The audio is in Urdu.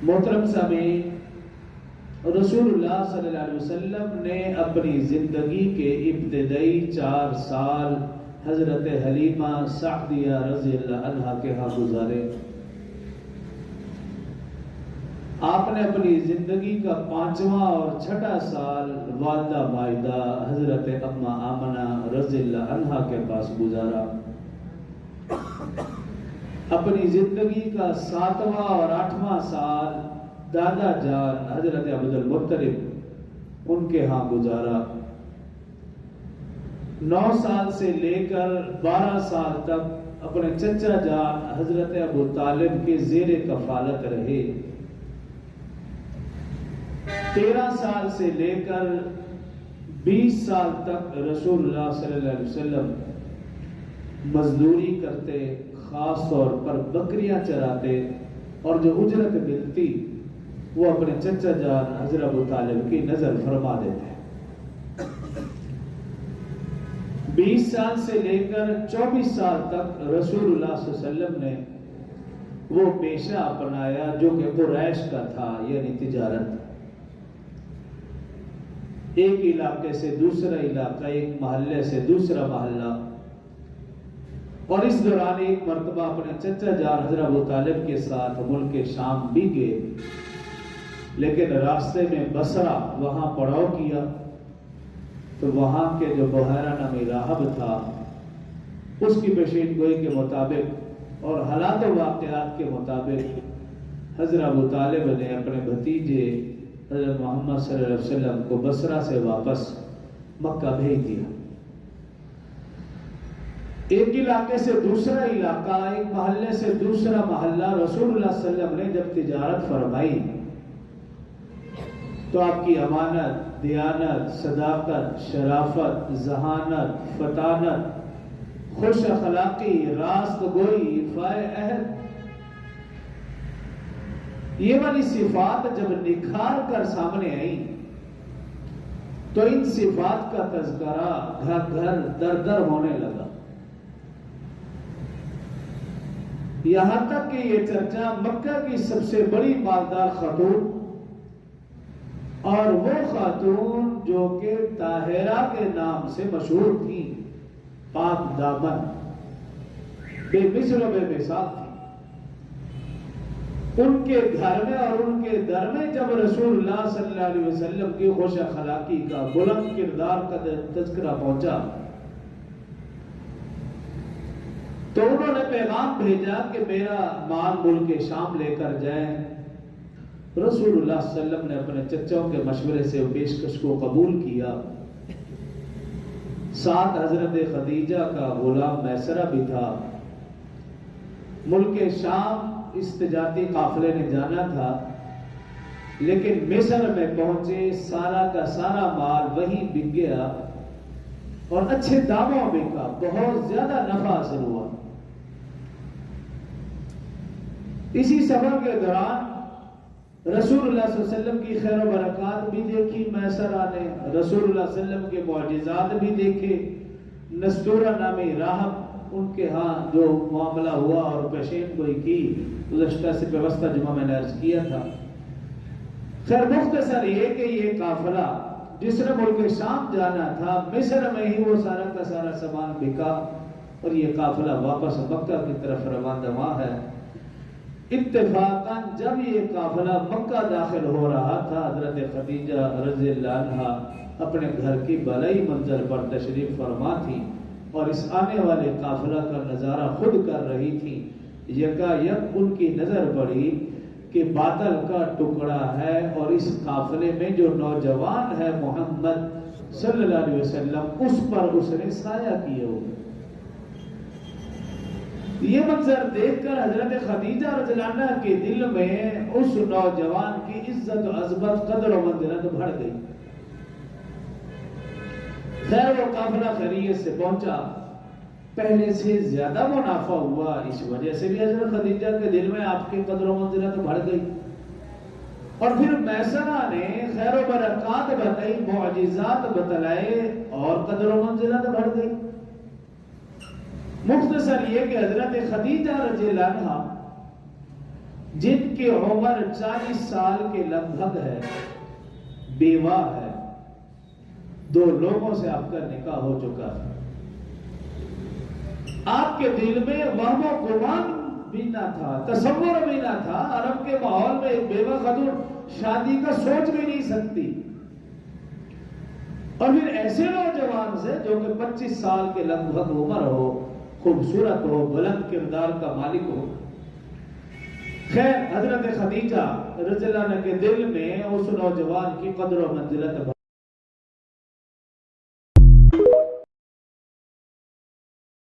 محترم سامعین، رسول اللہ صلی اللہ علیہ وسلم نے اپنی زندگی کے ابتدائی 4 سال حضرت حلیمہ سعدیہ رضی اللہ عنہا کے ہاں گزارے۔ آپ نے اپنی زندگی کا 5واں اور 6واں سال والدہ مائدہ حضرت اماں آمنہ رضی اللہ عنہا کے پاس گزارا۔ اپنی زندگی کا 7واں اور 8واں سال دادا جان حضرت عبد المطلب ان کے ہاں گزارا۔ 9 سال سے لے کر 12 سال تک اپنے چچا جان حضرت ابو طالب کے زیر کفالت رہے۔ 13 سال سے لے کر 20 سال تک رسول اللہ صلی اللہ علیہ وسلم مزدوری کرتے، خاص طور پر بکریاں چراتے، اور جو اجرت ملتی وہ اپنے چچا جان حضرت ابو طالب کی نظر فرما دیتے۔ 20 سال سے لے کر 24 سال تک رسول اللہ صلی اللہ علیہ وسلم نے وہ پیشہ اپنایا جو کہ قریش کا تھا، یعنی تجارت۔ ایک علاقے سے دوسرا علاقہ، ایک محلے سے دوسرا محلہ، اور اس دوران ایک مرتبہ اپنے چچا جان حضرت ابو طالب کے ساتھ ملک شام بھی گئے، لیکن راستے میں بصرہ وہاں پڑاؤ کیا تو وہاں کے جو بحیرہ نامی راہب تھا اس کی پیشین گوئی کے مطابق اور حالات و واقعات کے مطابق حضرت ابو طالب نے اپنے بھتیجے حضرت محمد صلی اللہ علیہ وسلم کو بصرہ سے واپس مکہ بھیج دیا۔ ایک علاقے سے دوسرا علاقہ، ایک محلے سے دوسرا محلہ، رسول اللہ صلی اللہ علیہ وسلم نے جب تجارت فرمائی تو آپ کی امانت، دیانت، صداقت، شرافت، ذہانت، فطانت، خوش اخلاقی، راست گوئی، وفائے عہد، یہ والی صفات جب نکھار کر سامنے آئیں تو ان صفات کا تذکرہ گھر گھر در در ہونے لگا، یہاں تک کہ یہ چرچا مکہ کی سب سے بڑی مالدار خاتون اور وہ خاتون جو کہ طاہرہ کے نام سے مشہور تھی، پاک دامن، بے مثل و بے مثال تھی، ان کے گھر میں اور ان کے در میں جب رسول اللہ صلی اللہ علیہ وسلم کی خوش اخلاقی کا، بلند کردار کا تذکرہ پہنچا تو انہوں نے پیغام بھیجا کہ میرا مال ملک شام لے کر جائیں۔ رسول اللہ صلی اللہ علیہ وسلم نے اپنے چچوں کے مشورے سے پیشکش کو قبول کیا۔ ساتھ حضرت خدیجہ کا غلام میسرہ بھی تھا۔ ملک شام اس تجارتی قافلے نے جانا تھا، لیکن مصر میں پہنچے، سارا کا سارا مال وہیں بک گیا اور اچھے داموں بکا، بہت زیادہ نفع حاصل ہوا۔ اسی سفر کے دوران رسول اللہ صلی اللہ علیہ وسلم کی خیر و برکات بھی دیکھی، میسرہ نے رسول اللہ صلی اللہ علیہ وسلم کے معجزات بھی دیکھے۔ نستورہ نامی راہب، ان کے ہاں جو معاملہ ہوا اور پیشین گوئی کی گزشتہ سے پیوستہ جمعہ میں نے عرض کیا تھا۔ خیر مختصر یہ کہ یہ قافلہ جس نے ملک شام جانا تھا، مصر میں ہی وہ سارا کا سارا سامان بکا اور یہ قافلہ واپس مکہ کی طرف رواں ہے۔ اتفاقاً جب یہ قافلہ مکہ داخل ہو رہا تھا، حضرت خدیجہ رضی اللہ عنہا اپنے گھر کی بالائی منزل پر تشریف فرما تھی اور اس آنے والے قافلہ کا نظارہ خود کر رہی تھی۔ یکایک ان کی نظر پڑی کہ بادل کا ٹکڑا ہے اور اس قافلے میں جو نوجوان ہے محمد صلی اللہ علیہ وسلم، اس پر اس نے سایہ کیے ہوئے۔ یہ منظر دیکھ کر حضرت خدیجہ رضی اللہ عنہا کے دل میں اس نوجوان کی عزت و عظمت، قدر و منزلت بڑھ گئی۔ خیر وہ قافلہ خیریت سے پہنچا، پہلے سے زیادہ منافع ہوا، اس وجہ سے بھی حضرت خدیجہ کے دل میں آپ کی قدر و منزلت بڑھ گئی۔ اور پھر میسرہ نے خیر و برکات بتائی، معجزات بتلائے اور قدر و منزلت بڑھ گئی۔ مختصر یہ کہ حضرت خدیجہ رضی اللہ عنہا جن کی عمر 40 سال کے لگ بھگ ہے، بیوہ ہے، 2 لوگوں سے آپ کا نکاح ہو چکا ہے، آپ کے دل میں وہم و گمان بھی نہ تھا، تصور بھی نہ تھا، عرب کے ماحول میں ایک بیوہ خاتون شادی کا سوچ بھی نہیں سکتی، اور پھر ایسے نوجوان سے جو کہ 25 سال کے لگ بھگ عمر ہو، خوبصورت ہو، بلند کردار کا مالک ہو۔ خیر، حضرت خدیجہ رضی اللہ عنہ کے دل میں اس نوجوان کی قدر و منزلت